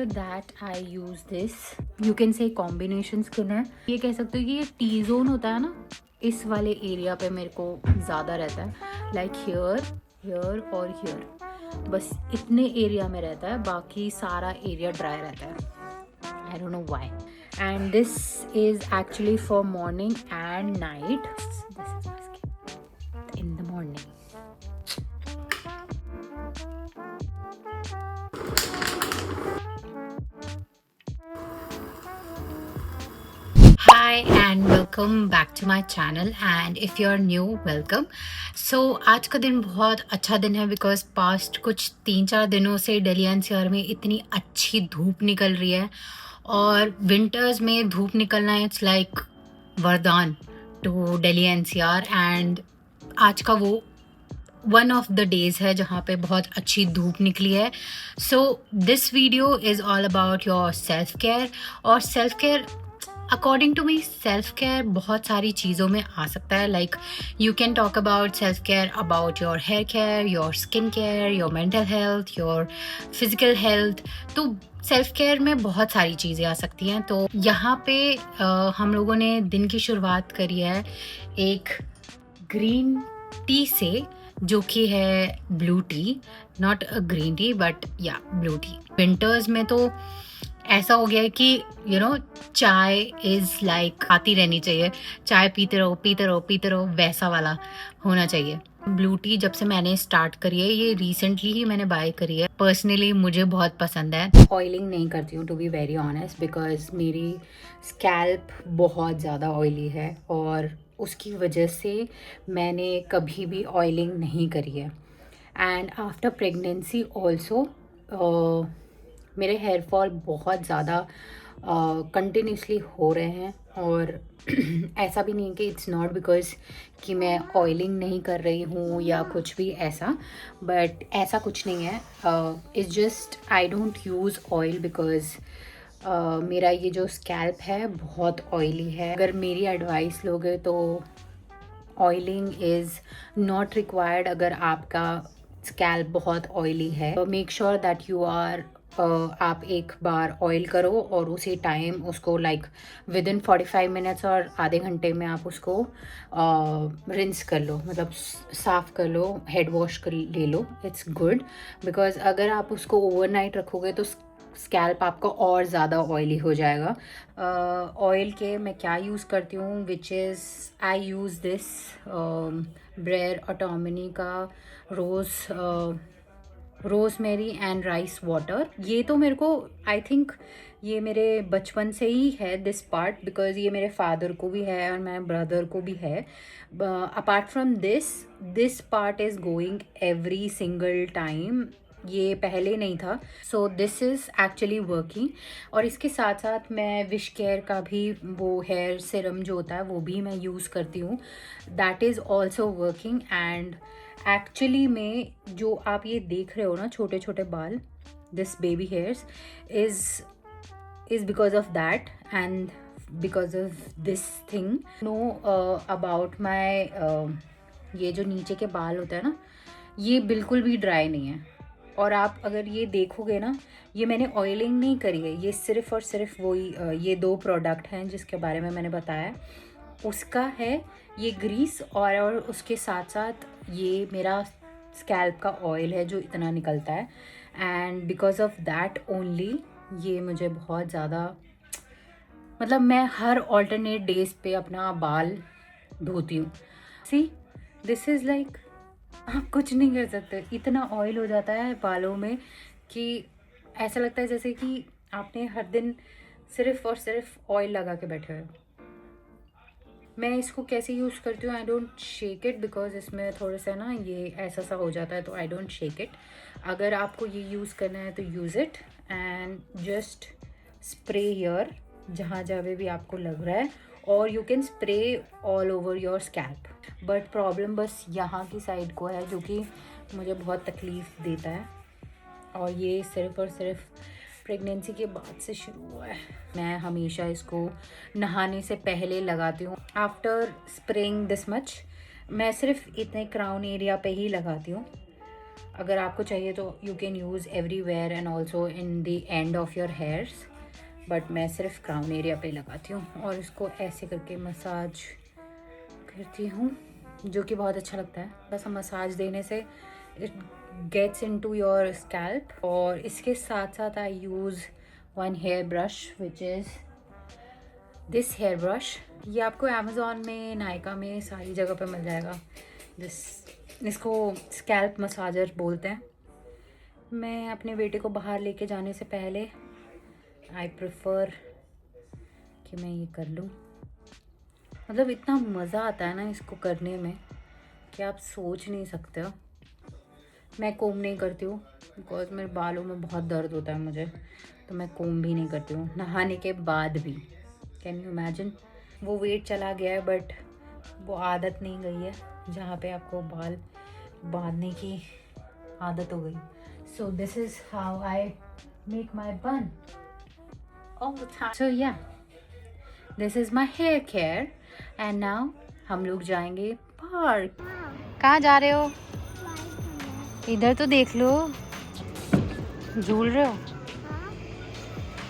After that I use this, you can say combination skin है, ये कह सकते हो कि ये टी जोन होता है ना, इस वाले एरिया पे मेरे को ज़्यादा रहता है, लाइक हियर, हियर और हियर, बस इतने एरिया में रहता है, बाकी सारा एरिया ड्राई रहता है। I don't know why. And this is actually for morning and night. This is my skin in the morning. Hi and welcome back to my channel, and if you're new, welcome. So आज का दिन बहुत अच्छा दिन है because past कुछ 3-4 दिनों से दिल्ली एनसीआर में इतनी अच्छी धूप निकल रही है, और विंटर्स में धूप निकलना इट्स लाइक वरदान टू दिल्ली एनसीआर। एंड आज का वो वन ऑफ द डेज है जहाँ पे बहुत अच्छी धूप निकली है। So this video is all about your self care. और self care according to me, self care बहुत सारी चीज़ों में आ सकता है। Like you can talk about self care about your hair care, your skin care, your mental health, your physical health. तो self care में बहुत सारी चीज़ें आ सकती हैं। तो यहाँ पे हम लोगों ने दिन की शुरुआत करी है एक ग्रीन टी से, जो कि है blue T, not a green tea but या ब्लू टी। विंटर्स में तो ऐसा हो गया है कि यू नो चाय इज़ लाइक आती रहनी चाहिए, चाय पीते रहो पीते रहो पीते रहो, वैसा वाला होना चाहिए। ब्लू टी जब से मैंने स्टार्ट करी है, ये रिसेंटली ही मैंने बाय करी है, पर्सनली मुझे बहुत पसंद है। ऑयलिंग नहीं करती हूँ to be very honest, because मेरी स्कैल्प बहुत ज़्यादा ऑयली है और उसकी वजह से मैंने कभी भी ऑयलिंग नहीं करी है। एंड आफ्टर प्रेगनेंसी ऑल्सो मेरे हेयर फॉल बहुत ज़्यादा कंटिन्यूसली हो रहे हैं। और ऐसा भी नहीं कि इट्स नॉट बिकॉज कि मैं ऑयलिंग नहीं कर रही हूँ या कुछ भी ऐसा, बट ऐसा कुछ नहीं है। It's just I don't use oil because मेरा ये जो स्कैल्प है बहुत ऑयली है। अगर मेरी एडवाइस लोगे तो ऑयलिंग इज़ नॉट रिक्वायर्ड। अगर आपका स्कैल्प बहुत ऑयली है तो make sure that you are आप एक बार ऑयल करो और उसी टाइम उसको लाइक विद इन 45 मिनट्स और आधे घंटे में आप उसको रिंस कर लो, मतलब साफ़ कर लो, हेड वॉश कर ले लो। इट्स गुड बिकॉज अगर आप उसको ओवरनाइट रखोगे तो स्कैल्प आपका और ज़्यादा ऑयली हो जाएगा। ऑयल के मैं क्या यूज़ करती हूँ, which is I use this ब्रेयर ऑटोमिनी का रोज़मेरी एंड राइस वाटर। ये तो मेरे को आई थिंक ये मेरे बचपन से ही है दिस पार्ट, बिकॉज ये मेरे फादर को भी है और मेरे ब्रदर को भी है। Apart from this part is going every single time, ये पहले नहीं था। सो दिस इज़ एक्चुअली वर्किंग। और इसके साथ साथ मैं विश केयर का भी वो हेयर सीरम जो होता है वो भी मैं यूज़ करती हूँ, that is also working. And actually में जो आप ये देख रहे हो ना छोटे छोटे बाल, this baby hairs is because of that and because of this thing. Know about my ये जो नीचे के बाल होते हैं ना, ये बिल्कुल भी ड्राई नहीं है। और आप अगर ये देखोगे ना, ये मैंने ऑयलिंग नहीं करी है, ये सिर्फ़ और सिर्फ वही ये 2 प्रोडक्ट हैं जिसके बारे में मैंने बताया उसका है ये ग्रीस, और उसके साथ साथ ये मेरा स्कैल्प का ऑयल है जो इतना निकलता है। And because of that only ये मुझे बहुत ज़्यादा, मतलब मैं हर ऑल्टरनेट डेज पे अपना बाल धोती हूँ। सी दिस इज़ लाइक आप कुछ नहीं कर सकते, इतना ऑयल हो जाता है बालों में कि ऐसा लगता है जैसे कि आपने हर दिन सिर्फ़ और सिर्फ ऑयल लगा के बैठे हुए। मैं इसको कैसे यूज़ करती हूँ, I don't shake it because इसमें थोड़ा सा ना ये ऐसा सा हो जाता है, तो आई डोंट शेक इट। अगर आपको ये यूज़ करना है तो use it and just spray here जहाँ जहाँ भी आपको लग रहा है, और you can spray all over your scalp. But problem बस यहाँ की साइड को है जो कि मुझे बहुत तकलीफ़ देता है, और ये सिर्फ़ और सिर्फ प्रेगनेंसी के बाद से शुरू हुआ है। मैं हमेशा इसको नहाने से पहले लगाती हूँ। आफ्टर स्प्रेइंग दिस मच मैं सिर्फ इतने क्राउन एरिया पे ही लगाती हूँ, अगर आपको चाहिए तो you can use everywhere and also in the end of your hairs, but मैं सिर्फ क्राउन एरिया पे लगाती हूँ और इसको ऐसे करके मसाज करती हूँ, जो कि बहुत अच्छा लगता है। बस मसाज देने से it gets into your scalp. और इसके साथ साथ I use one hair brush which is this hair brush. ये आपको अमेज़ॉन में, नायका में, सारी जगह पे मिल जाएगा। इसको स्कैल्प मसाजर बोलते हैं। मैं अपने बेटे को बाहर लेके जाने से पहले आई प्रेफर कि मैं ये कर लूँ। मतलब इतना मज़ा आता है ना इसको करने में कि आप सोच नहीं सकते हो। मैं कोम नहीं करती हूँ बिकॉज मेरे बालों में बहुत दर्द होता है मुझे, तो मैं कोम भी नहीं करती हूँ नहाने के बाद भी। Can you imagine? वो वेट चला गया है बट वो आदत नहीं गई है जहाँ पे आपको बाल बांधने की आदत हो गई। So this is how I make my bun all the time. So yeah, this is my hair care and now हम लोग जाएंगे पार्क। कहाँ जा रहे हो? इधर तो देख लो, झूल रहे हो?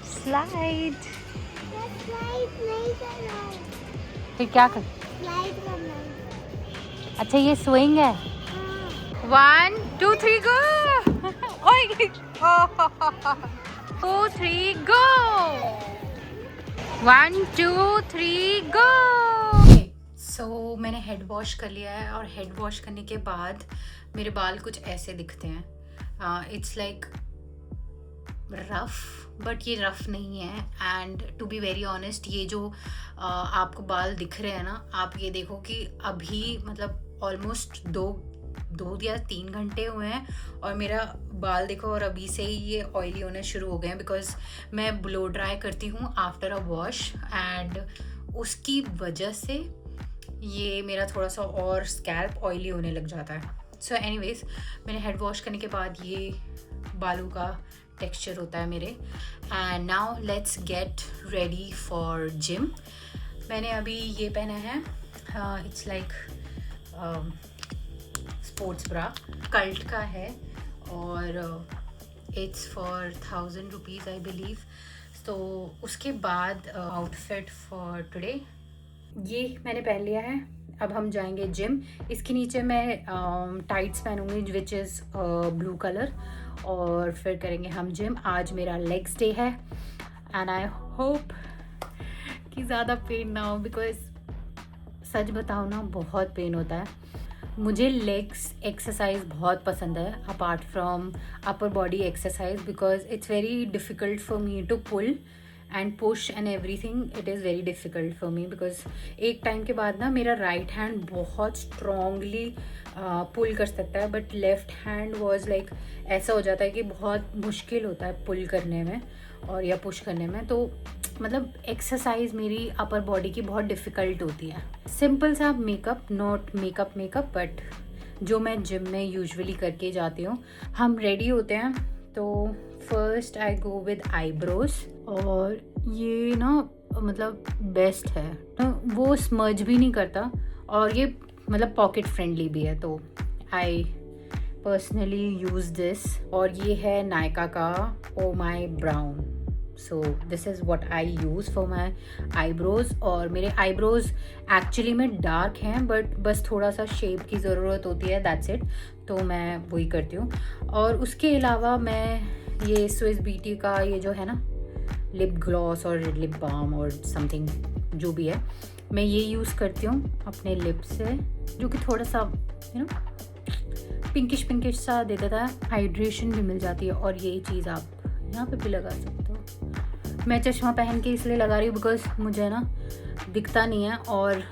स्लाइड। स्लाइड नहीं करना है, फिर क्या कर? स्लाइड करना है। अच्छा ये स्विंग है। 1 2 3 गो। 2 3 गो। 1 2 3 गो। सो मैंने हेड वॉश कर लिया है और हेड वॉश करने के बाद मेरे बाल कुछ ऐसे दिखते हैं। इट्स लाइक रफ़, बट ये रफ़ नहीं है। And to be very honest, ये जो आपको बाल दिख रहे हैं ना, आप ये देखो कि अभी मतलब ऑलमोस्ट दो या 3 घंटे हुए हैं और मेरा बाल देखो, और अभी से ही ये ऑयली होने शुरू हो गए हैं बिकॉज मैं ब्लो ड्राई करती हूँ आफ्टर अ वॉश, एंड उसकी वजह से ये मेरा थोड़ा सा और स्कैल्प ऑयली होने लग जाता है। सो एनीवेज, मैंने हेड वॉश करने के बाद ये बालों का टेक्सचर होता है मेरे। And now let's get ready for gym. मैंने अभी ये पहना है, it's like sports bra, cult का है और it's for 1000 rupees I believe. तो उसके बाद आउटफिट फॉर टुडे ये मैंने पहन लिया है। अब हम जाएंगे जिम। इसके नीचे मैं टाइट्स पहनूंगी विच इज़ ब्लू कलर, और फिर करेंगे हम जिम। आज मेरा लेग्स डे है एंड आई होप कि ज़्यादा पेन ना हो, बिकॉज सच बताऊँ ना, बहुत पेन होता है। मुझे लेग्स एक्सरसाइज बहुत पसंद है apart from upper body exercise, because it's very difficult for me to pull and push and everything. It is very difficult for me because एक टाइम के बाद ना मेरा राइट हैंड बहुत स्ट्रॉन्गली पुल कर सकता है, but left hand was like ऐसा हो जाता है कि बहुत मुश्किल होता है पुल करने में और या पुश करने में। तो मतलब एक्सरसाइज मेरी अपर बॉडी की बहुत डिफ़िकल्ट होती है। सिंपल सा मेकअप, नॉट मेकअप बट जो मैं जिम में यूजुअली करके जाती हूँ। हम रेडी होते हैं तो first I go with eyebrows, और ये ना मतलब बेस्ट है, वो स्मज भी नहीं करता और ये मतलब पॉकेट फ्रेंडली भी है, तो आई पर्सनली यूज़ दिस। और ये है नायका का oh my brown. So this is what I use for my eyebrows. और मेरे आईब्रोज़ एक्चुअली में डार्क हैं, बट बस थोड़ा सा शेप की ज़रूरत होती है, दैट्स इट। तो मैं वही करती हूँ। और उसके अलावा मैं ये स्विस ब्यूटी का ये जो है ना लिप ग्लॉस और लिप बाम और समथिंग जो भी है, मैं ये यूज़ करती हूँ अपने लिप से, जो कि थोड़ा सा यू नो पिंकिश सा दे देता है, हाइड्रेशन भी मिल जाती है। और यही चीज़ आप यहाँ पे भी लगा सकते हो। मैं चश्मा पहन के इसलिए लगा रही हूँ बिकॉज मुझे ना दिखता नहीं है, और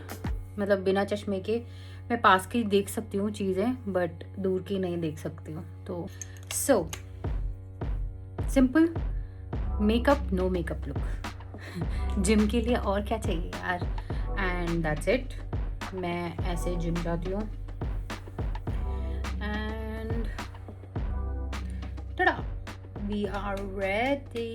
मतलब बिना चश्मे के मैं पास की देख सकती हूँ चीज़ें, बट दूर की नहीं देख सकती हूँ। तो so simple makeup, no makeup look gym के लिए और क्या चाहिए यार। And that's it. मैं ऐसे जिम जाती हूँ and tada, we are ready.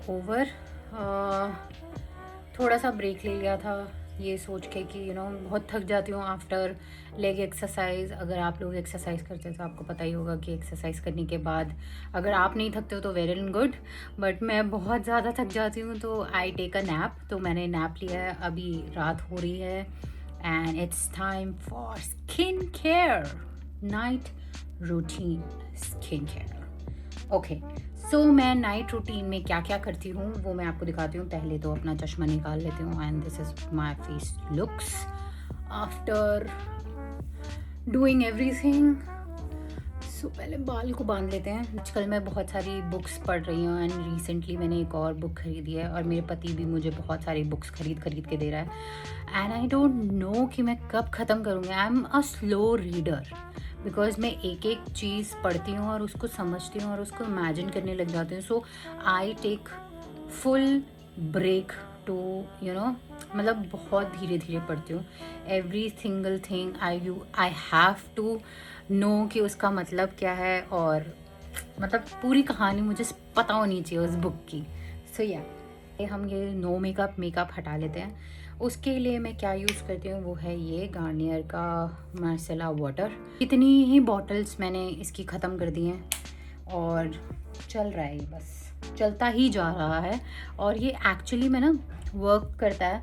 Over. थोड़ा सा ब्रेक ले लिया था ये सोच के कि बहुत थक जाती हूँ आफ्टर लेग एक्सरसाइज। अगर आप लोग एक्सरसाइज करते हैं तो आपको पता ही होगा कि एक्सरसाइज करने के बाद अगर आप नहीं थकते हो तो वेरी गुड, बट मैं बहुत ज़्यादा थक जाती हूँ तो आई टेक अ नैप। तो मैंने नैप लिया है, अभी रात हो रही है and it's time for skin care, night routine skin care. Okay, so मैं नाइट रूटीन में क्या क्या करती हूँ वो मैं आपको दिखाती हूँ। पहले तो अपना चश्मा निकाल लेती हूँ and this is my face looks after doing everything. So पहले बाल को बांध लेते हैं। आजकल मैं बहुत सारी बुक्स पढ़ रही हूँ एंड रिसेंटली मैंने एक और बुक खरीदी है और मेरे पति भी मुझे बहुत सारी बुक्स खरीद के दे रहा है एंड आई डोंट नो कि मैं कब ख़त्म करूँगी। आई am a slow reader because मैं एक एक चीज़ पढ़ती हूँ और उसको समझती हूँ और उसको इमेजिन करने लग जाती हूँ। So I take full break to मतलब बहुत धीरे धीरे पढ़ती हूँ। Every single thing I have to know कि उसका मतलब क्या है और मतलब पूरी कहानी मुझे पता होनी चाहिए उस बुक की। सो हम ये नो मेकअप हटा लेते हैं। उसके लिए मैं क्या यूज़ करती हूँ वो है ये गार्नियर का मार्सेला वाटर। इतनी ही बॉटल्स मैंने इसकी ख़त्म कर दी हैं और चल रहा है, ये बस चलता ही जा रहा है। और ये एक्चुअली में ना वर्क करता है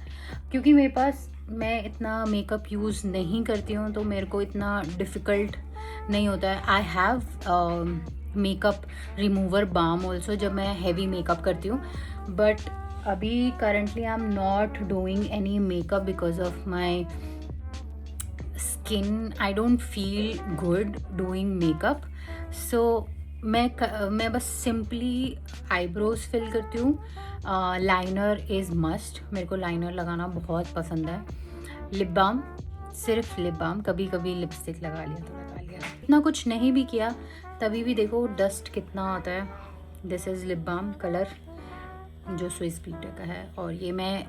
क्योंकि मेरे पास मैं इतना मेकअप यूज़ नहीं करती हूँ तो मेरे को इतना डिफ़िकल्ट नहीं होता है। I have makeup remover balm also जब मैं हैवी मेकअप करती हूँ, बट अभी currently I am not doing any makeup because of my skin. I don't feel good doing makeup. So मैं बस सिंपली आईब्रोज फिल करती हूँ। लाइनर इज़ मस्ट, मेरे को लाइनर लगाना बहुत पसंद है। लिप बाम, सिर्फ लिप बाम, कभी कभी लिपस्टिक लगा लिया तो लगा लिया, इतना कुछ नहीं भी किया तभी भी देखो डस्ट कितना आता है। This is lip balm colour जो स्विस ब्यूटी का है और ये मैं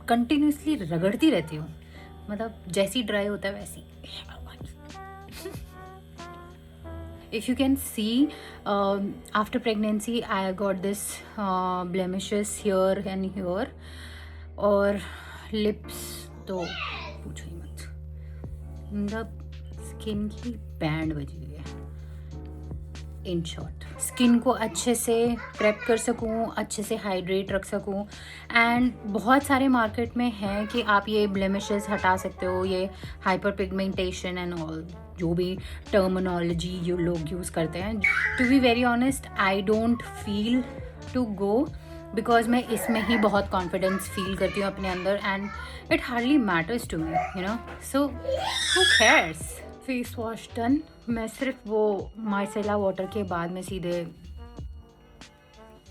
कंटिन्यूसली रगड़ती रहती हूँ, मतलब जैसी ड्राई होता है वैसी। If you can see, after pregnancy I got this blemishes here and here और lips तो पूछो ही मत, मतलब स्किन की बैंड बजी हुई है। इन शॉर्ट स्किन को अच्छे से प्रेप कर सकूं, अच्छे से हाइड्रेट रख सकूं एंड बहुत सारे मार्केट में हैं कि आप ये ब्लेमिशेस हटा सकते हो, ये हाइपर पिगमेंटेशन एंड ऑल जो भी टर्मिनोलॉजी ये लोग यूज़ करते हैं। To be very honest I don't feel to go because मैं इसमें ही बहुत कॉन्फिडेंस फील करती हूँ अपने अंदर and it hardly matters to me so who cares. Face wash done. मैं सिर्फ वो मार्सेला वाटर के बाद में सीधे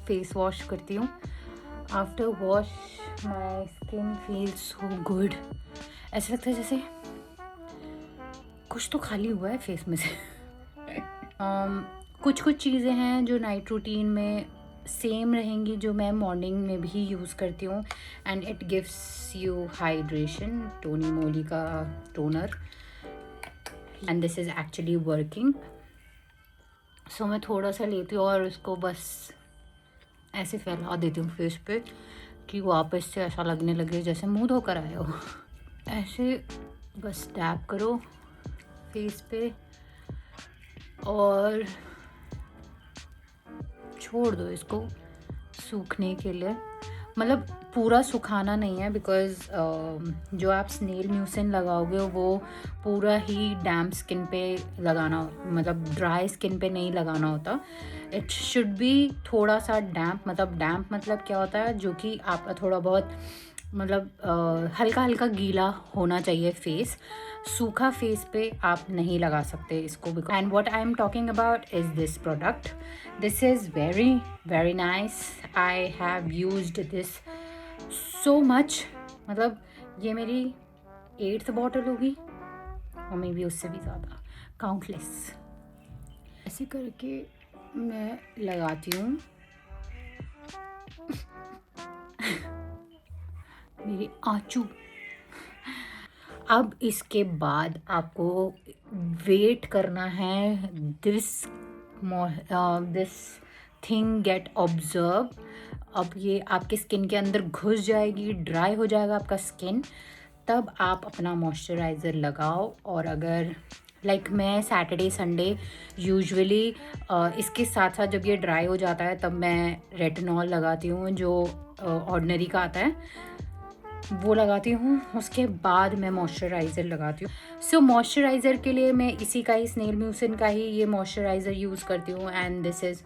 फेस वॉश करती हूँ। After wash my skin feel so good. ऐसा लगता है जैसे कुछ तो खाली हुआ है फेस में से। कुछ चीज़ें हैं जो नाइट रूटीन में सेम रहेंगी जो मैं मॉर्निंग में भी यूज़ करती हूँ and it gives you hydration. Tony Moly का toner and this is actually working. So मैं थोड़ा सा लेती हूँ और उसको बस ऐसे फैला देती हूँ फेस पे कि वापस से ऐसा लगने लगे जैसे मुंह धोकर आए हो। ऐसे बस टैप करो फेस पे और छोड़ दो इसको सूखने के लिए। मतलब पूरा सुखाना नहीं है बिकॉज़ जो आप स्नेल म्यूसिन लगाओगे वो पूरा ही डैम्प स्किन पे लगाना, मतलब ड्राई स्किन पे नहीं लगाना होता। इट शुड बी थोड़ा सा डैम्प, मतलब क्या होता है जो कि आपका थोड़ा बहुत मतलब हल्का हल्का गीला होना चाहिए फेस। सूखा फेस पे आप नहीं लगा सकते इसको। And what I am talking about is this product. This is very very nice. I have used this so much, मतलब ये मेरी 8th बॉटल होगी और मे बी उससे भी ज़्यादा, काउंटलेस। ऐसे करके मैं लगाती हूँ मेरे आंचू। अब इसके बाद आपको वेट करना है दिस थिंग गेट ऑब्जर्व अब ये आपके स्किन के अंदर घुस जाएगी, ड्राई हो जाएगा आपका स्किन, तब आप अपना मॉइस्चराइज़र लगाओ। और अगर मैं सैटरडे संडे यूजुअली इसके साथ साथ जब ये ड्राई हो जाता है तब मैं रेटिनॉल लगाती हूँ, जो ऑर्डिनरी का आता है वो लगाती हूँ। उसके बाद मैं मॉइस्चराइज़र लगाती हूँ। सो मॉइस्चराइज़र के लिए मैं इसी का ही, स्नेल म्यूसिन का ही ये मॉइस्चराइज़र यूज़ करती हूँ। And this is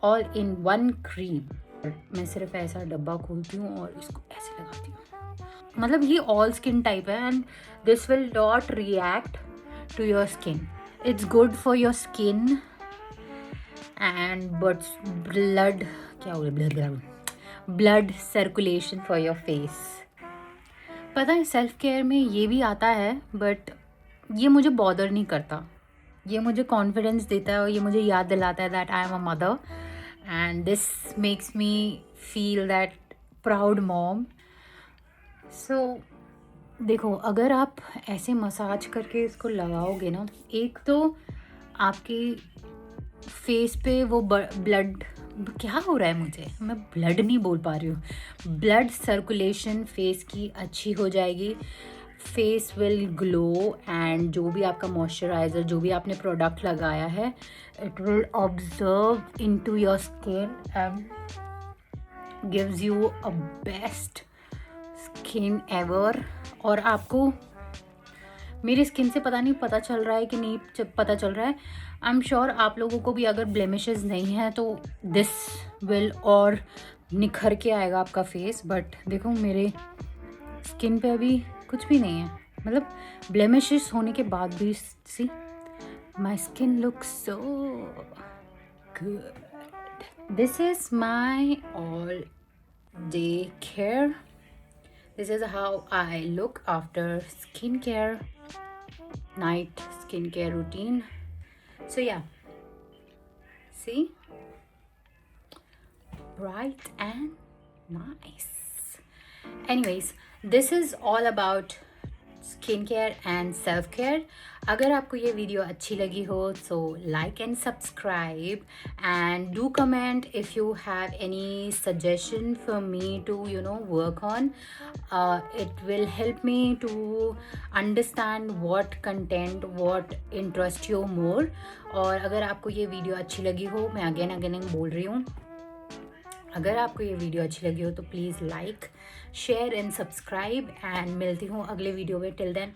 all in one cream. मैं सिर्फ ऐसा डब्बा खोलती हूँ और इसको ऐसे लगाती हूँ। मतलब ये ऑल स्किन टाइप है and this will not react to your skin. It's good for your skin and but blood, क्या हो रहा है, blood circulation for your face. पता है सेल्फ केयर में ये भी आता है, बट ये मुझे बॉदर नहीं करता। ये मुझे कॉन्फिडेंस देता है और ये मुझे याद दिलाता है that I am a mother and this makes me feel that proud mom. So देखो, अगर आप ऐसे मसाज करके इसको लगाओगे ना, एक तो आपकी फेस पे वो ब्लड, क्या हो रहा है मुझे, मैं ब्लड नहीं बोल पा रही हूँ, ब्लड सर्कुलेशन फेस की अच्छी हो जाएगी। फेस विल ग्लो एंड जो भी आपका मॉइस्चराइज़र, जो भी आपने प्रोडक्ट लगाया है, it will observe into your skin and gives you a best skin ever. और आपको मेरी स्किन से पता नहीं पता चल रहा है कि नहीं पता चल रहा है, आई एम श्योर आप लोगों को भी अगर ब्लेमिशेस नहीं है तो दिस विल और निखर के आएगा आपका फेस। बट देखो मेरे स्किन पे अभी कुछ भी नहीं है, मतलब ब्लेमिशेस होने के बाद भी see my skin looks so good. This is my all day care. This is how I look after skincare, night skincare routine. So yeah, see, bright and nice. Anyways, this is all about skincare and self care. अगर आपको ये video अच्छी लगी हो so like and subscribe and do comment if you have any suggestion for me to work on. It will help me to understand what content, what interest you more. और अगर आपको ये वीडियो अच्छी लगी हो, मैं अगेन बोल रही हूँ, अगर आपको ये वीडियो अच्छी लगी हो तो please like, share and subscribe and मिलती हूँ अगले वीडियो में। Till then